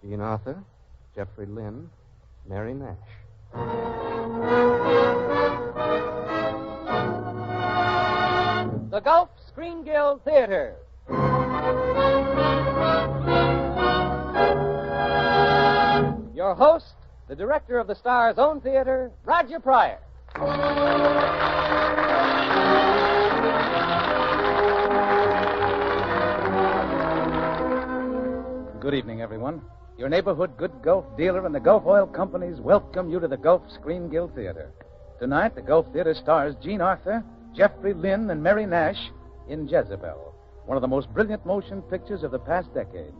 Jean Arthur, Jeffrey Lynn, Mary Nash. The Gulf Screen Guild Theater. Your host, the director of the Star's own theater, Roger Pryor. Good evening, everyone. Your neighborhood good Gulf dealer and the Gulf Oil Companies welcome you to the Gulf Screen Guild Theater. Tonight, the Gulf Theater stars Jean Arthur, Jeffrey Lynn, and Mary Nash in Jezebel, one of the most brilliant motion pictures of the past decade.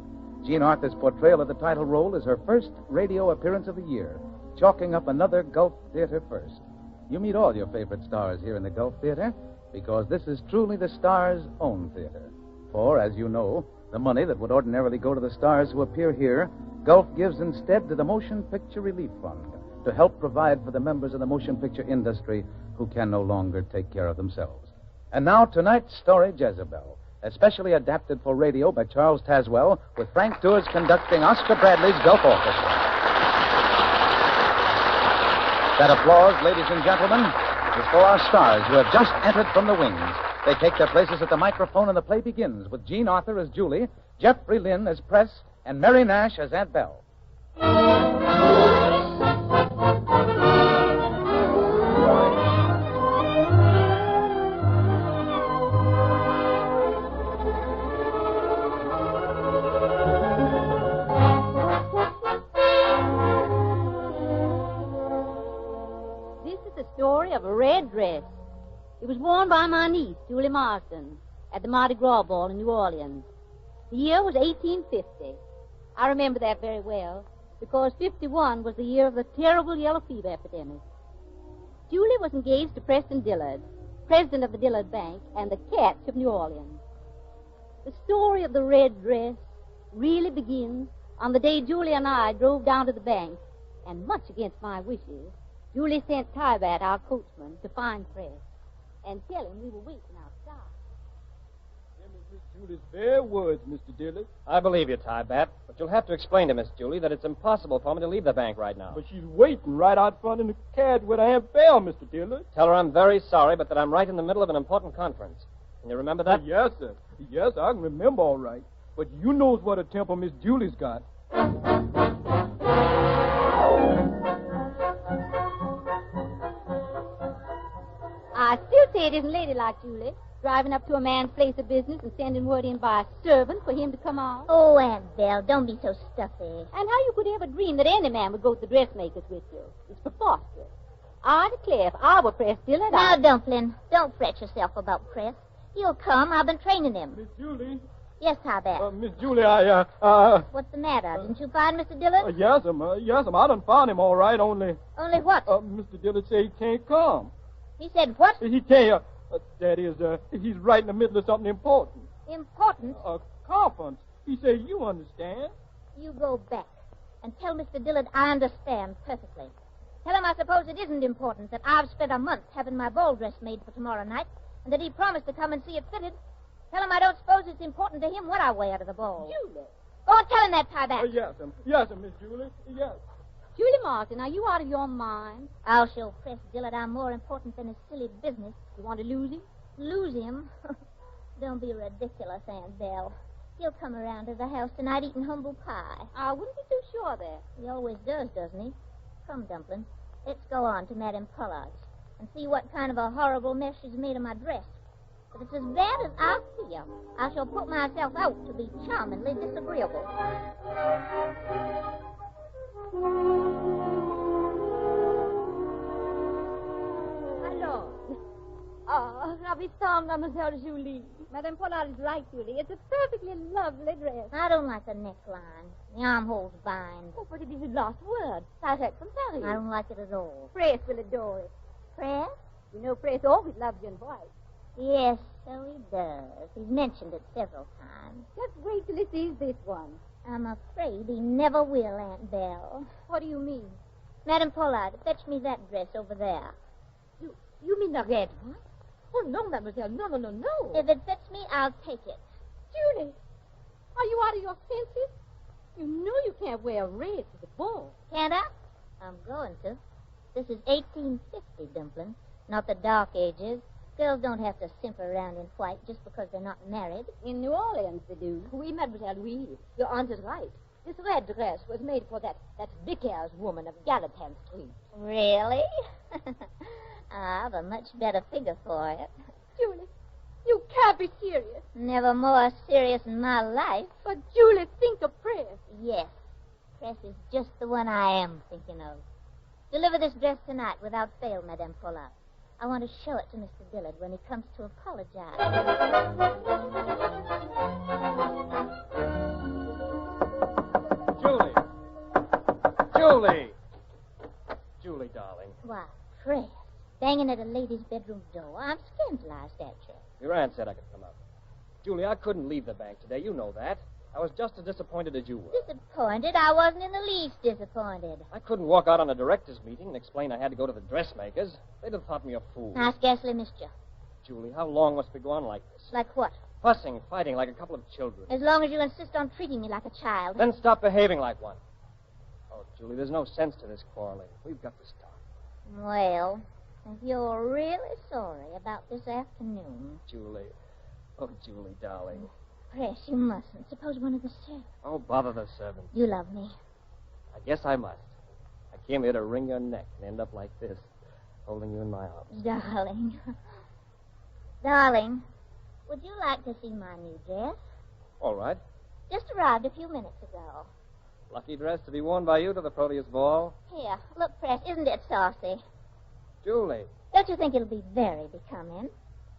Jean Arthur's portrayal of the title role is her first radio appearance of the year, chalking up another Gulf Theater first. You meet all your favorite stars here in the Gulf Theater because this is truly the Star's own theater. For, as you know, the money that would ordinarily go to the stars who appear here, Gulf gives instead to the Motion Picture Relief Fund to help provide for the members of the motion picture industry who can no longer take care of themselves. And now, tonight's story, Jezebel, especially adapted for radio by Charles Tazwell, with Frank Tours conducting Oscar Bradley's Gulf Orchestra. That applause, ladies and gentlemen, is for our stars who have just entered from the wings. They take their places at the microphone and the play begins with Jean Arthur as Julie, Jeffrey Lynn as Press, and Mary Nash as Aunt Belle. This is the story of a red dress. It was worn by my niece, Julie Marston, at the Mardi Gras ball in New Orleans. The year was 1850. I remember that very well, because 51 was the year of the terrible yellow fever epidemic. Julie was engaged to Preston Dillard, president of the Dillard Bank, and the Cats of New Orleans. The story of the red dress really begins on the day Julie and I drove down to the bank, and much against my wishes, Julie sent Tybat, our coachman, to find Press and tell him we were waiting outside. Them is Miss Julie's bare words, Mr. Dillard. I believe you, Tybat, but you'll have to explain to Miss Julie that it's impossible for me to leave the bank right now. But she's waiting right out front in the carriage with her Aunt Belle, Mr. Dillard. Tell her I'm very sorry, but that I'm right in the middle of an important conference. Can you remember that? Yes, sir. Yes, I can remember all right. But you knows what a temper Miss Julie's got. I still say it isn't ladylike, Julie, driving up to a man's place of business and sending word in by a servant for him to come out. Oh, Aunt Belle, don't be so stuffy. And how you could ever dream that any man would go to the dressmaker's with you? It's preposterous. I declare, if I were Press Dillard, Now, Dumpling, don't fret yourself about Press. He'll come. I've been training him. Miss Julie? Yes, Tybat. Miss Julie, What's the matter? Didn't you find Mr. Dillard? Yes, I done found him all right, only... Only what? Mr. Dillard say he can't come. He said what? He can't, that is, he's right in the middle of something important. Important? A conference. He say you understand. You go back and tell Mr. Dillard I understand perfectly. Tell him I suppose it isn't important that I've spent a month having my ball dress made for tomorrow night and that he promised to come and see it fitted. Tell him I don't suppose it's important to him what I wear to the ball. Julie. Go and tell him that, Tybat. Yes, Miss Julie, yes. Julie Marston, are you out of your mind? I'll show Press Dillard I'm more important than his silly business. You want to lose him? Lose him? Don't be ridiculous, Aunt Belle. He'll come around to the house tonight eating humble pie. I wouldn't be too sure of that. He always does, doesn't he? Come, Dumpling. Let's go on to Madame Pollard's and see what kind of a horrible mess she's made of my dress. If it's as bad as I feel, I shall put myself out to be charmingly disagreeable. Alors. Oh, ravissant, Mademoiselle Julie. Madame Pollard is right, Julie. It's a perfectly lovely dress. I don't like the neckline. The armholes bind. Oh, but it is a lost word. Sarette from Paris. I don't like it at all. Press will adore it. Press? You know, Press always loves you in white. Yes, so he does. He's mentioned it several times. Just wait till he sees this one. I'm afraid he never will, Aunt Belle. What do you mean? Madame Pollard, fetch me that dress over there. You mean the red one? Oh, no, Mademoiselle. No. If it fits me, I'll take it. Julie, are you out of your senses? You know you can't wear red to the ball. Can't I? I'm going to. This is 1850, Dumpling, not the Dark Ages. Girls don't have to simper around in white just because they're not married. In New Orleans, they do. Oui, mademoiselle, oui. Your aunt is right. This red dress was made for that Vickers woman of Gallatin Street. Really? I have a much better figure for it. Julie, you can't be serious. Never more serious in my life. But, Julie, think of Press. Yes, Press is just the one I am thinking of. Deliver this dress tonight without fail, Madame Pollard. I want to show it to Mr. Dillard when he comes to apologize. Julie, darling. Why, Press, banging at a lady's bedroom door. I'm scandalized at you. Your aunt said I could come up. Julie, I couldn't leave the bank today. You know that. I was just as disappointed as you were. Disappointed? I wasn't in the least disappointed. I couldn't walk out on a director's meeting and explain I had to go to the dressmaker's. They'd have thought me a fool. I scarcely missed you. Julie, how long must we go on like this? Like what? Fussing, fighting like a couple of children. As long as you insist on treating me like a child. Then stop behaving like one. Oh, Julie, there's no sense to this quarreling. We've got to stop. Well, if you're really sorry about this afternoon... Julie. Oh, Julie, darling. Press, you mustn't. Suppose one of the servants... Oh, bother the servants. You love me. I guess I must. I came here to wring your neck and end up like this, holding you in my arms. Darling. Darling, would you like to see my new dress? All right. Just arrived a few minutes ago. Lucky dress to be worn by you to the Proteus ball. Here, look, Press, isn't it saucy? Julie, Don't you think it'll be very becoming?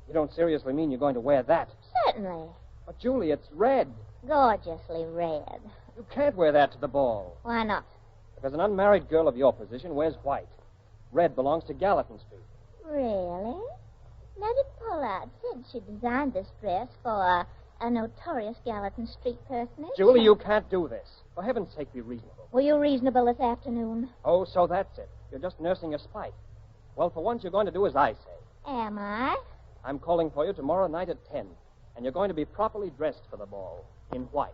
you don't seriously mean you're going to wear that? Certainly. But, Julie, it's red. Gorgeously red. You can't wear that to the ball. Why not? Because an unmarried girl of your position wears white. Red belongs to Gallatin Street. Really? Madame Pollard said she designed this dress for a notorious Gallatin Street personage. Julie, you can't do this. For heaven's sake, be reasonable. Were you reasonable this afternoon? Oh, so that's it. You're just nursing a spite. Well, for once, you're going to do as I say. Am I? I'm calling for you tomorrow night at 10, and you're going to be properly dressed for the ball, in white.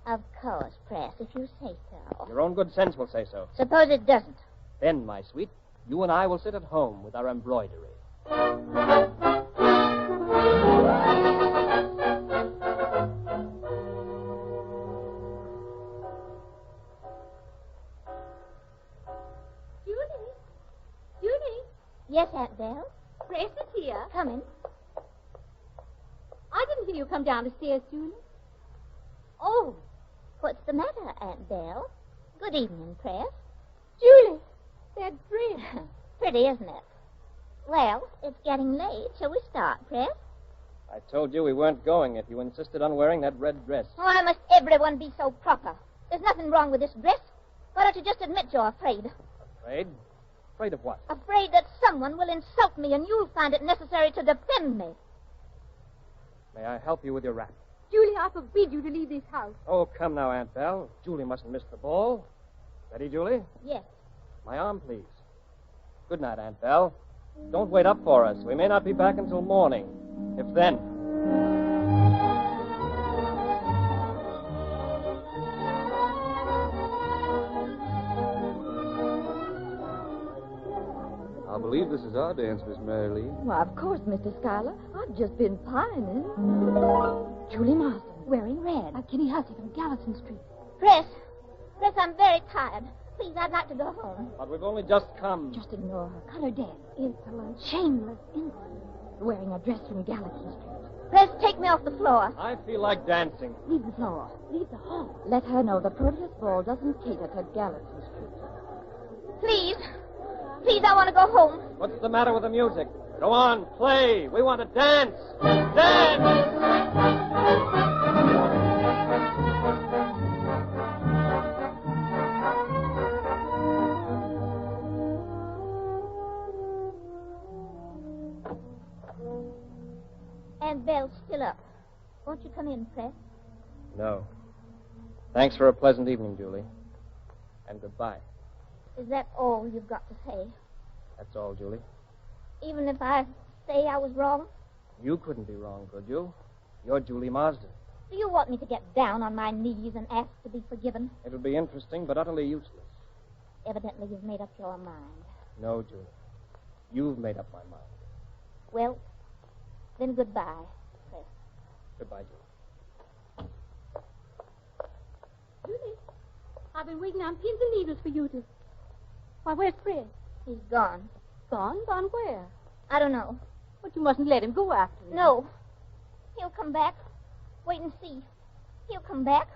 Of course, Press, if you say so. Your own good sense will say so. Suppose it doesn't. Then, my sweet, you and I will sit at home with our embroidery. Julie, Yes, Aunt Belle? Press is here. Come in. I didn't hear you come down the stairs, Julie. Oh, what's the matter, Aunt Belle? Good evening, Press. Julie, that dress. Pretty, isn't it? Well, it's getting late. Shall we start, Press? I told you we weren't going if you insisted on wearing that red dress. Why must everyone be so proper? There's nothing wrong with this dress. Why don't you just admit you're afraid? Afraid? Afraid of what? Afraid that someone will insult me and you'll find it necessary to defend me. May I help you with your wrap? Julie, I forbid you to leave this house. Oh, come now, Aunt Belle. Julie mustn't miss the ball. Ready, Julie? Yes. My arm, please. Good night, Aunt Belle. Don't wait up for us. We may not be back until morning. If then. I believe this is our dance, Miss Mary Lee. Why, of course, Mr. Schuyler. I've just been pining. Julie Marsden, wearing red. Like Kitty Hussey from Gallatin Street. Press, I'm very tired. Please, I'd like to go home. But we've only just come. Just ignore her. Color dead. Insolent. Shameless. Insolent. Wearing a dress from Gallatin Street. Press, take me off the floor. I feel like dancing. Leave the floor. Leave the hall. Let her know the Proteus Ball doesn't cater to Gallatin Street. Please. Please, I want to go home. What's the matter with the music? Go on, play. We want to dance. Dance! Aunt Belle's still up. Won't you come in, Press? No. Thanks for a pleasant evening, Julie. And goodbye. Is that all you've got to say? That's all, Julie. Even if I say I was wrong? You couldn't be wrong, could you? You're Julie Marsden. Do you want me to get down on my knees and ask to be forgiven? It would be interesting, but utterly useless. Evidently, you've made up your mind. No, Julie. You've made up my mind. Well, then goodbye, Chris. Goodbye, Julie. Julie, I've been waiting on pins and needles for you to... Why, where's Fred? He's gone. Gone? Gone where? I don't know. But you mustn't let him go after him. No. He'll come back. Wait and see. He'll come back.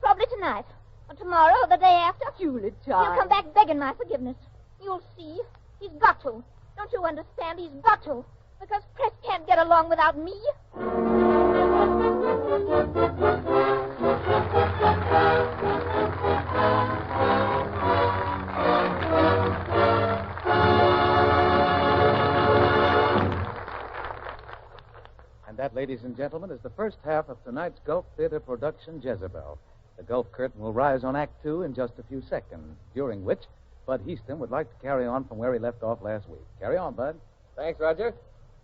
Probably tonight. Or tomorrow or the day after. Julie, child. He'll come back begging my forgiveness. You'll see. He's got to. Don't you understand? He's got to. Because Press can't get along without me. And that, ladies and gentlemen, is the first half of tonight's Gulf Theater production, Jezebel. The Gulf curtain will rise on Act 2 in just a few seconds, during which Bud Huston would like to carry on from where he left off last week. Carry on, Bud. Thanks, Roger.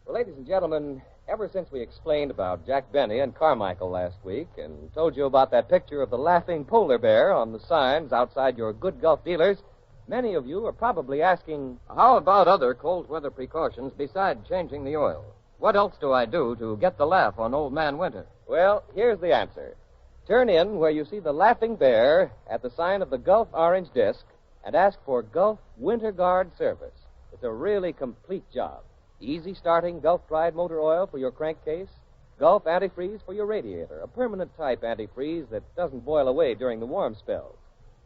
Well, ladies and gentlemen, ever since we explained about Jack Benny and Carmichael last week and told you about that picture of the laughing polar bear on the signs outside your Good Gulf dealers, many of you are probably asking, how about other cold weather precautions besides changing the oil? What else do I do to get the laugh on Old Man Winter? Well, here's the answer. Turn in where you see the laughing bear at the sign of the Gulf orange disc and ask for Gulf Winter Guard service. It's a really complete job. Easy starting Gulf dried motor oil for your crankcase, Gulf antifreeze for your radiator, a permanent type antifreeze that doesn't boil away during the warm spells.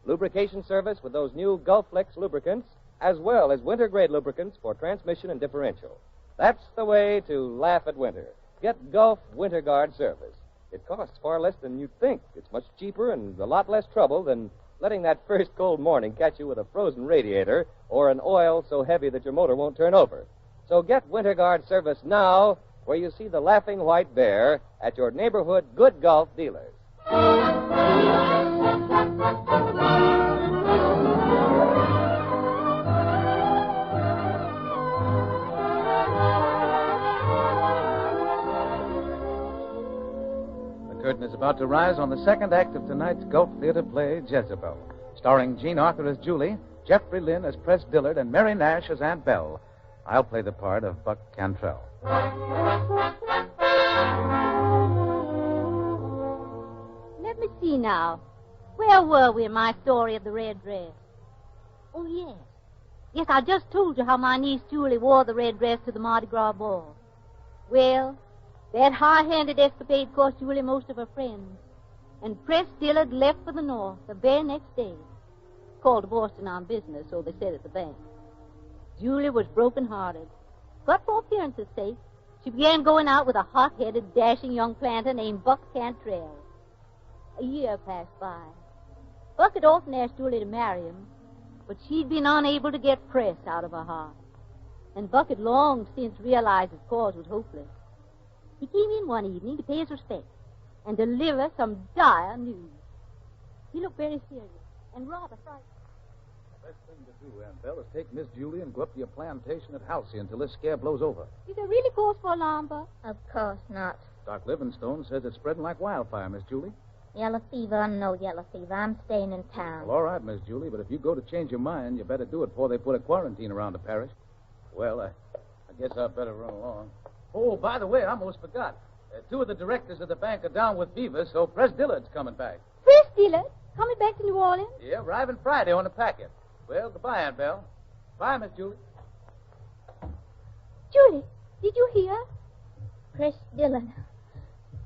Lubrication service with those new Gulf Flex lubricants, as well as winter-grade lubricants for transmission and differential. That's the way to laugh at winter. Get Gulf Winter Guard service. It costs far less than you'd think. It's much cheaper and a lot less trouble than letting that first cold morning catch you with a frozen radiator or an oil so heavy that your motor won't turn over. So get Winter Guard service now where you see the laughing white bear at your neighborhood Good Gulf dealers. The curtain is about to rise on the second act of tonight's Gulf Theater play, Jezebel, starring Jean Arthur as Julie, Jeffrey Lynn as Press Dillard, and Mary Nash as Aunt Belle. I'll play the part of Buck Cantrell. Let me see now. Where were we in my story of the red dress? Oh, yes. Yes, I just told you how my niece Julie wore the red dress to the Mardi Gras ball. Well, that high-handed escapade cost Julie most of her friends. And Press Dillard left for the north the very next day. Called to Boston on business, so they said at the bank. Julie was broken-hearted. But for appearance's sake, she began going out with a hot-headed, dashing young planter named Buck Cantrell. A year passed by. Buck had often asked Julie to marry him, but she'd been unable to get Press out of her heart. And Buck had long since realized his cause was hopeless. He came in one evening to pay his respects and deliver some dire news. He looked very serious and rather frightened. The best thing to do, Aunt Belle, is take Miss Julie and go up to your plantation at Halcyon until this scare blows over. Is there really cause for alarm, Buck? Of course not. Doc Livingstone says it's spreading like wildfire, Miss Julie. Yellow fever or no yellow fever, I'm staying in town. Well, all right, Miss Julie, but if you go to change your mind, you better do it before they put a quarantine around the parish. Well, I guess I'd better run along. Oh, by the way, I almost forgot. Two of the directors of the bank are down with fever, so Press Dillard's coming back. Press Dillard? Coming back to New Orleans? Yeah, arriving Friday on a packet. Well, goodbye, Aunt Belle. Bye, Miss Julie. Julie, did you hear? Press Dillard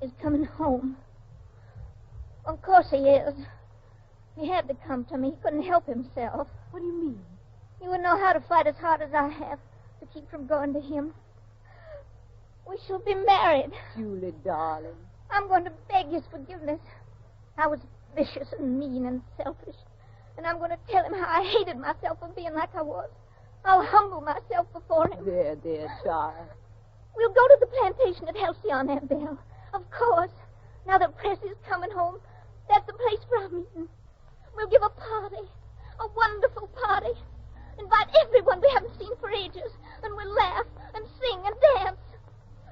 is coming home. Of course he is. He had to come to me. He couldn't help himself. What do you mean? He wouldn't know how to fight as hard as I have to keep from going to him. We shall be married. Julie, darling. I'm going to beg his forgiveness. I was vicious and mean and selfish. And I'm going to tell him how I hated myself for being like I was. I'll humble myself before him. There, child. We'll go to the plantation at Halcyon, Aunt Belle. Of course. Now that Press is coming home, that's the place for our meeting. We'll give a party. A wonderful party. Invite everyone we haven't seen for ages. And we'll laugh and sing and dance.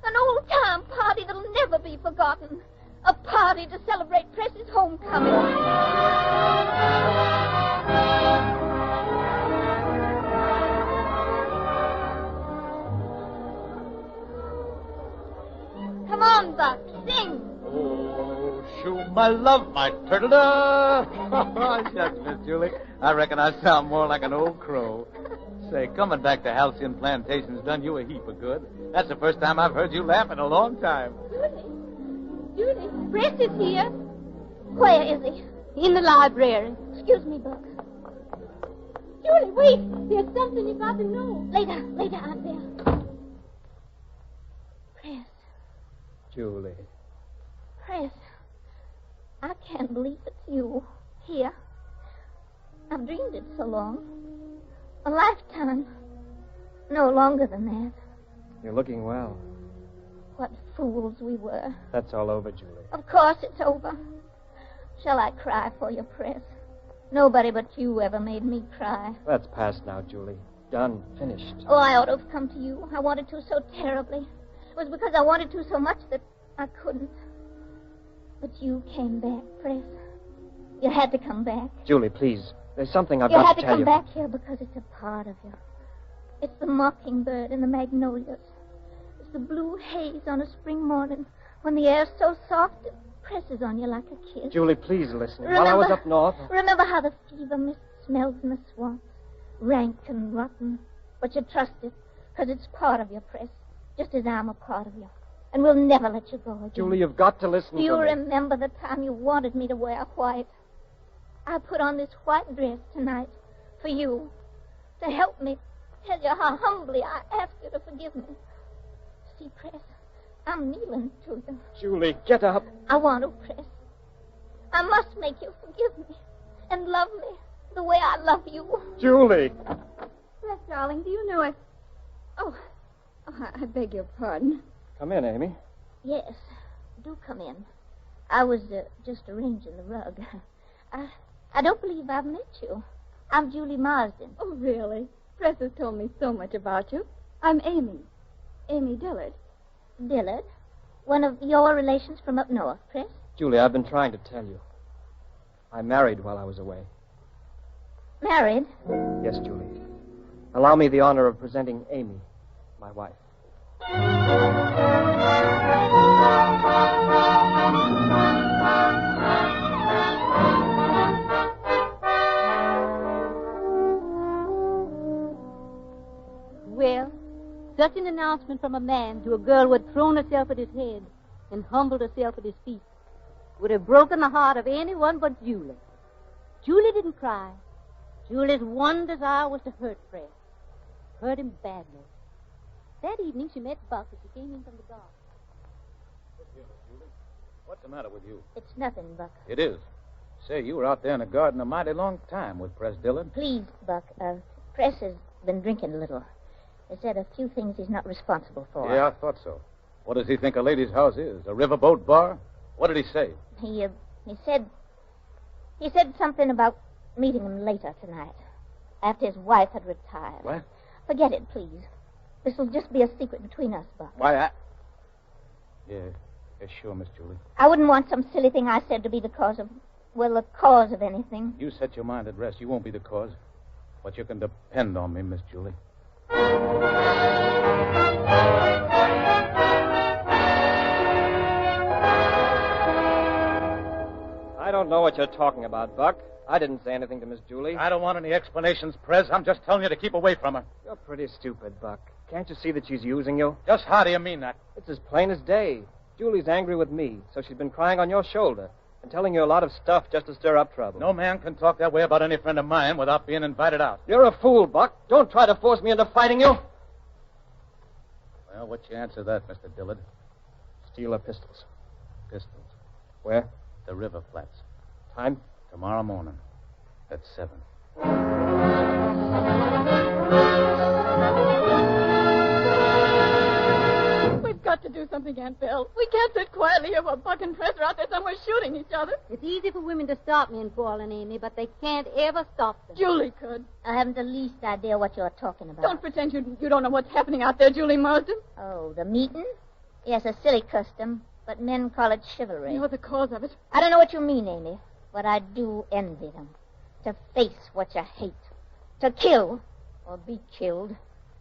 An old-time party that'll never be forgotten. A party party to celebrate Press's homecoming. Come on, Buck. Sing. Oh, shoot, my love, my turtle dove. Shucks, Miss Julie. I reckon I sound more like an old crow. Say, coming back to Halcyon Plantation's done you a heap of good. That's the first time I've heard you laugh in a long time. Julie, Press is here. Where is he? In the library. Excuse me, Buck. Julie, wait. There's something you got to know. Later, Aunt Belle. Press. Julie. Press. I can't believe it's you. Here. I've dreamed it so long. A lifetime. No longer than that. You're looking well. What fools we were. That's all over, Julie. Of course it's over. Shall I cry for you, Press? Nobody but you ever made me cry. That's past now, Julie. Done. Finished. Oh, I ought to have come to you. I wanted to so terribly. It was because I wanted to so much that I couldn't. But you came back, Press. You had to come back. Julie, please. There's something I've You got had to to tell come you. back here because it's a part of you. It's the mockingbird and the magnolias. It's the blue haze on a spring morning when the air's so soft it presses on you like a kiss. Julie, please listen. While I was up north... Remember how the fever mist smells in the swamps? Rank and rotten. But you trust it because it's part of your Press, just as I'm a part of you. And we'll never let you go again. Julie, you've got to listen Do you to me. remember the time you wanted me to wear white? I put on this white dress tonight for you to help me tell you how humbly I ask you to forgive me. See, Press, I'm kneeling to you. Julie, get up. I want to, Press. I must make you forgive me and love me the way I love you. Julie. Press, darling, do you know it? Oh, I beg your pardon. Come in, Amy. Yes, do come in. I was just arranging the rug. I don't believe I've met you. I'm Julie Marsden. Oh, really? Press has told me so much about you. I'm Amy. Amy Dillard. Dillard? One of your relations from up north, Press? Julie, I've been trying to tell you. I married while I was away. Married? Yes, Julie. Allow me the honor of presenting Amy, my wife. Well, such an announcement from a man to a girl who had thrown herself at his head and humbled herself at his feet would have broken the heart of anyone but Julie. Julie didn't cry. Julie's one desire was to hurt Fred. Hurt him badly. That evening she met Buck as she came in from the garden. What's the matter with you? It's nothing, Buck. It is. Say, you were out there in the garden a mighty long time with Press Dillard. Please, Buck, Press has been drinking a little. He said a few things he's not responsible for. Yeah, I thought so. What does he think a lady's house is? A riverboat bar? What did he say? He said something about meeting him later tonight, after his wife had retired. What? Forget it, please. This will just be a secret between us, Buck. Why, Yeah, sure, Miss Julie. I wouldn't want some silly thing I said to be the cause of anything. You set your mind at rest. You won't be the cause. But you can depend on me, Miss Julie. I don't know what you're talking about, Buck. I didn't say anything to Miss Julie. I don't want any explanations, Prez. I'm just telling you to keep away from her. You're pretty stupid, Buck. Can't you see that she's using you? Just how do you mean that? It's as plain as day. Julie's angry with me, so she's been crying on your shoulder and telling you a lot of stuff just to stir up trouble. No man can talk that way about any friend of mine without being invited out. You're a fool, Buck. Don't try to force me into fighting you. Well, what's your answer to that, Mr. Dillard? Steal her pistols. Pistols. Where? The river flats. Time? Tomorrow morning. At 7. We've got to do something, Aunt Belle. We can't sit quietly here while Buck and Press are out there somewhere shooting each other. It's easy for women to stop me and Paul and Amy, but they can't ever stop them. Julie could. I haven't the least idea what you're talking about. Don't pretend you don't know what's happening out there, Julie Marsden. Oh, the meeting? Yes, a silly custom. But men call it chivalry. You're the cause of it. I don't know what you mean, Amy, but I do envy them. To face what you hate. To kill, or be killed.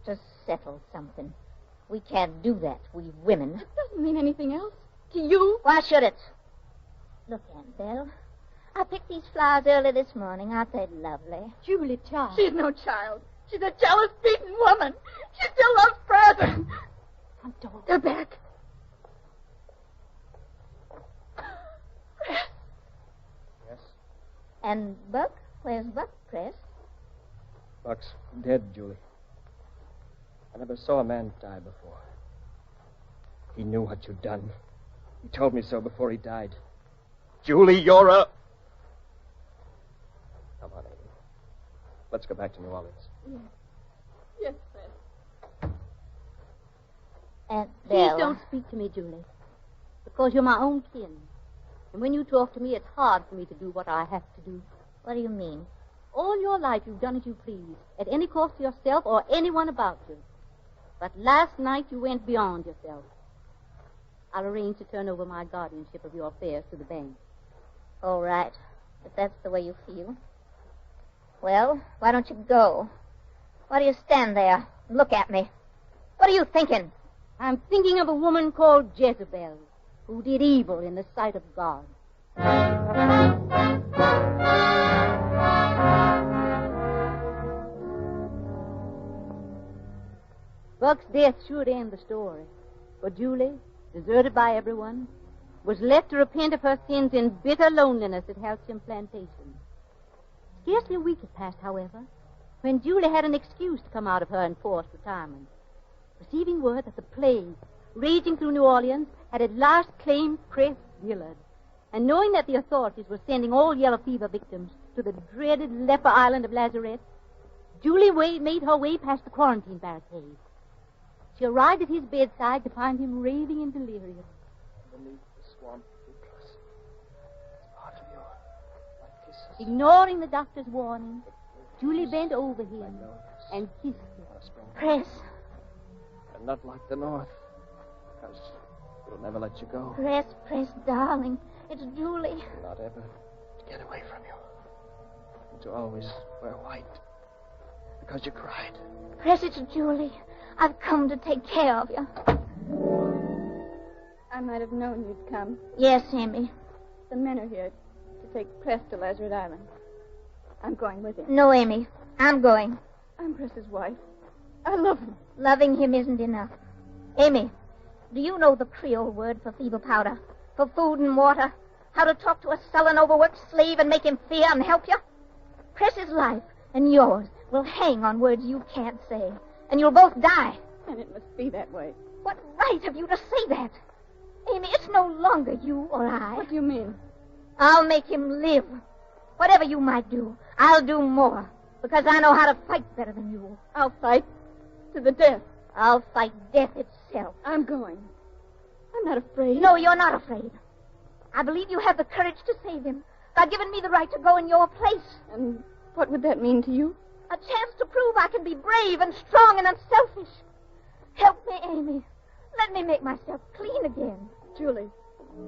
To settle something. We can't do that, we women. It doesn't mean anything else. To you? Why should it? Look, Aunt Belle. I picked these flowers early this morning. Aren't they lovely? Julie, child. She's no child. She's a jealous, beaten woman. She still loves Fred. Front door. They're back. Yes? And Buck? Where's Buck, Press? Buck's dead, Julie. I never saw a man die before. He knew what you'd done. He told me so before he died. Julie, you're a... Come on, Amy. Let's go back to New Orleans. Yes. Yes, Fred. Aunt Please Belle. don't speak to me, Julie, because you're my own kin. And when you talk to me, it's hard for me to do what I have to do. What do you mean? All your life you've done as you please, at any cost to yourself or anyone about you. But last night you went beyond yourself. I'll arrange to turn over my guardianship of your affairs to the bank. All right, if that's the way you feel. Well, why don't you go? Why do you stand there and look at me? What are you thinking? I'm thinking of a woman called Jezebel, who did evil in the sight of God. Buck's death should end the story. For Julie, deserted by everyone, was left to repent of her sins in bitter loneliness at Halcyon Plantation. Scarcely a week had passed, however, when Julie had an excuse to come out of her enforced retirement. Receiving word that the plague, raging through New Orleans, had at last claimed Press Dillard, and knowing that the authorities were sending all yellow fever victims to the dreaded leper island of Lazarette, Julie made her way past the quarantine barricade. She arrived at his bedside to find him raving in delirium. Beneath the swamp, Nicholas. It's part of you. My kisses. Ignoring the doctor's warning, Julie bent over him and kissed him. Press. And not like the North. Because we'll never let you go. Press, darling. It's Julie. Not ever to get away from you. And to always wear white. Because you cried. Press, it's Julie. I've come to take care of you. I might have known you'd come. Yes, Amy. The men are here to take Press to Lazarette Island. I'm going with him. No, Amy. I'm going. I'm Press's wife. I love him. Loving him isn't enough. Amy, do you know the Creole word for fever powder? For food and water? How to talk to a sullen, overworked slave and make him fear and help you? Press's life and yours will hang on words you can't say. And you'll both die. And it must be that way. What right have you to say that? Amy, it's no longer you or I. What do you mean? I'll make him live. Whatever you might do, I'll do more. Because I know how to fight better than you. I'll fight to the death. I'll fight death itself. I'm going. I'm not afraid. No, you're not afraid. I believe you have the courage to save him by giving me the right to go in your place. And what would that mean to you? A chance to prove I can be brave and strong and unselfish. Help me, Amy. Let me make myself clean again. Julie,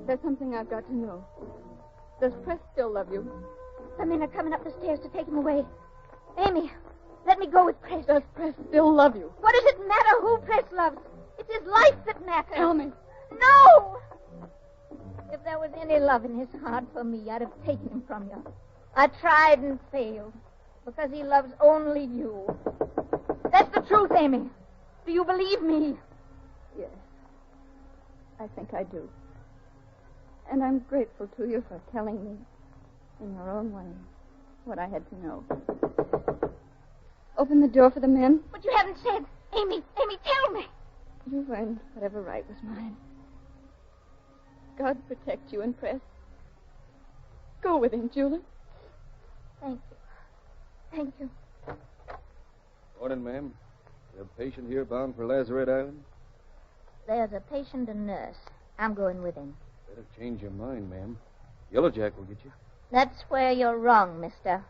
there's something I've got to know. Does Press still love you? The men are coming up the stairs to take him away. Amy, let me go with Press. Does Press still love you? What does it matter who Press loves? It's his life that matters. Tell me. No! If there was any love in his heart for me, I'd have taken him from you. I tried and failed. Because he loves only you. That's the truth, Amy. Do you believe me? Yes. I think I do. And I'm grateful to you for telling me, in your own way, what I had to know. Open the door for the men. But you haven't said. Amy, tell me. You've earned whatever right was mine. God protect you and Press. Go with him, Julie. Thank you. Thank you. Morning, ma'am. You have a patient here bound for Lazarette Island? There's a patient and nurse. I'm going with him. Better change your mind, ma'am. Yellow Jack will get you. That's where you're wrong, mister.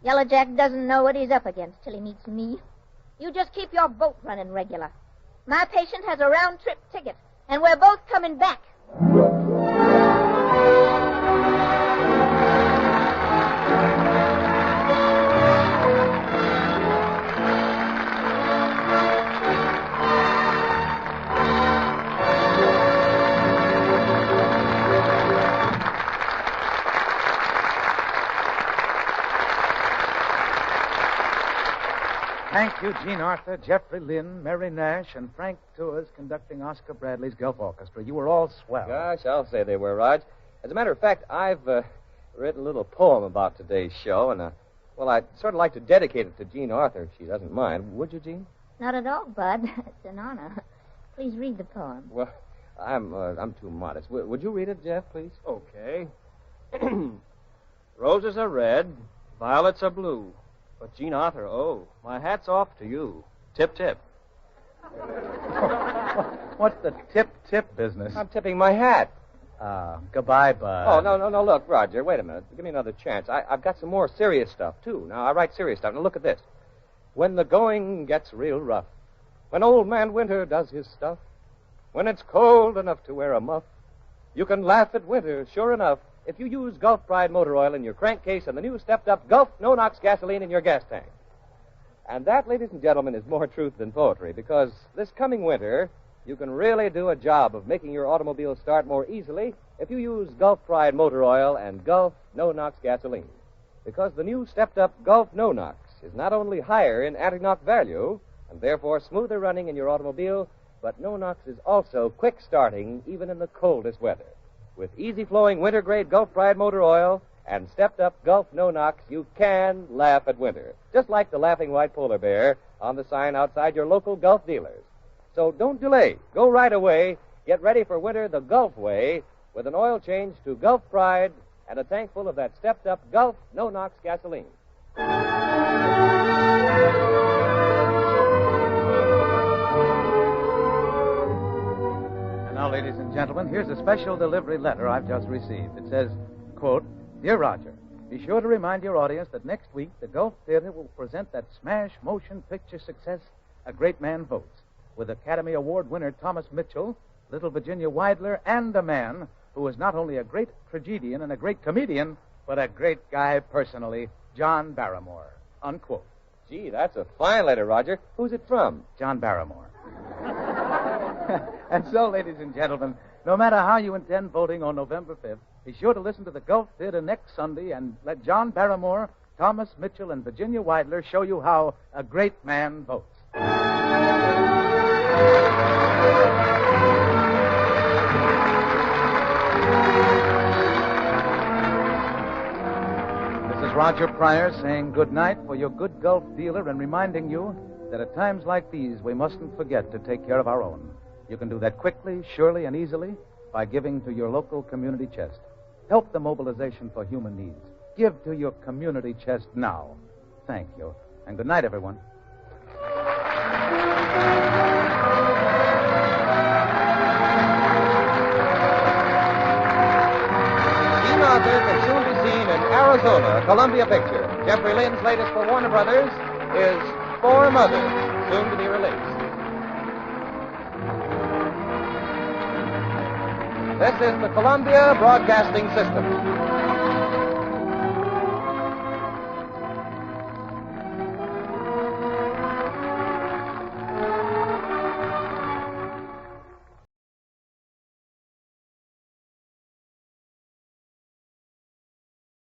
Yellow Jack doesn't know what he's up against till he meets me. You just keep your boat running regular. My patient has a round-trip ticket, and we're both coming back. Thank you, Jean Arthur, Jeffrey Lynn, Mary Nash, and Frank Tours conducting Oscar Bradley's Gulf Orchestra. You were all swell. Gosh, I'll say they were, Raj. As a matter of fact, I've written a little poem about today's show, and, well, I'd sort of like to dedicate it to Jean Arthur, if she doesn't mind. Would you, Jean? Not at all, Bud. It's an honor. Please read the poem. Well, I'm too modest. Would you read it, Jeff, please? Okay. Roses are red, violets are blue. But, Jean Arthur, my hat's off to you. Tip, tip. What's the tip business? I'm tipping my hat. Goodbye, Bud. Oh, no, look, Roger, wait a minute. Give me another chance. I've got some more serious stuff, too. Now, I write serious stuff. Now, look at this. When the going gets real rough, when Old Man Winter does his stuff, when it's cold enough to wear a muff, you can laugh at winter, sure enough, if you use Gulf Pride motor oil in your crankcase and the new stepped-up Gulf No-Nox gasoline in your gas tank. And that, ladies and gentlemen, is more truth than poetry, because this coming winter, you can really do a job of making your automobile start more easily if you use Gulf Pride motor oil and Gulf No-Nox gasoline. Because the new stepped-up Gulf No-Nox is not only higher in anti-knock value, and therefore smoother running in your automobile, but No-Nox is also quick starting even in the coldest weather. With easy-flowing winter-grade Gulf Pride motor oil and stepped-up Gulf No-Nox, you can laugh at winter, just like the laughing white polar bear on the sign outside your local Gulf dealers. So don't delay. Go right away. Get ready for winter the Gulf way with an oil change to Gulf Pride and a tank full of that stepped-up Gulf No-Nox gasoline. Now, ladies and gentlemen, here's a special delivery letter I've just received. It says, quote, Dear Roger, be sure to remind your audience that next week the Gulf Theater will present that smash motion picture success, A Great Man Votes, with Academy Award winner Thomas Mitchell, little Virginia Wyler, and a man who is not only a great tragedian and a great comedian, but a great guy personally, John Barrymore, unquote. Gee, that's a fine letter, Roger. Who's it from? John Barrymore. And so, ladies and gentlemen, no matter how you intend voting on November 5th, be sure to listen to the Gulf Theater next Sunday and let John Barrymore, Thomas Mitchell, and Virginia Wyler show you how a great man votes. This is Roger Pryor saying good night for your good Gulf dealer and reminding you that at times like these, we mustn't forget to take care of our own. You can do that quickly, surely, and easily by giving to your local community chest. Help the mobilization for human needs. Give to your community chest now. Thank you. And good night, everyone. Jean Arthur can soon be seen in Arizona, a Columbia picture. Jeffrey Lynn's latest for Warner Brothers is For Mother, soon to be released. This is the Columbia Broadcasting System.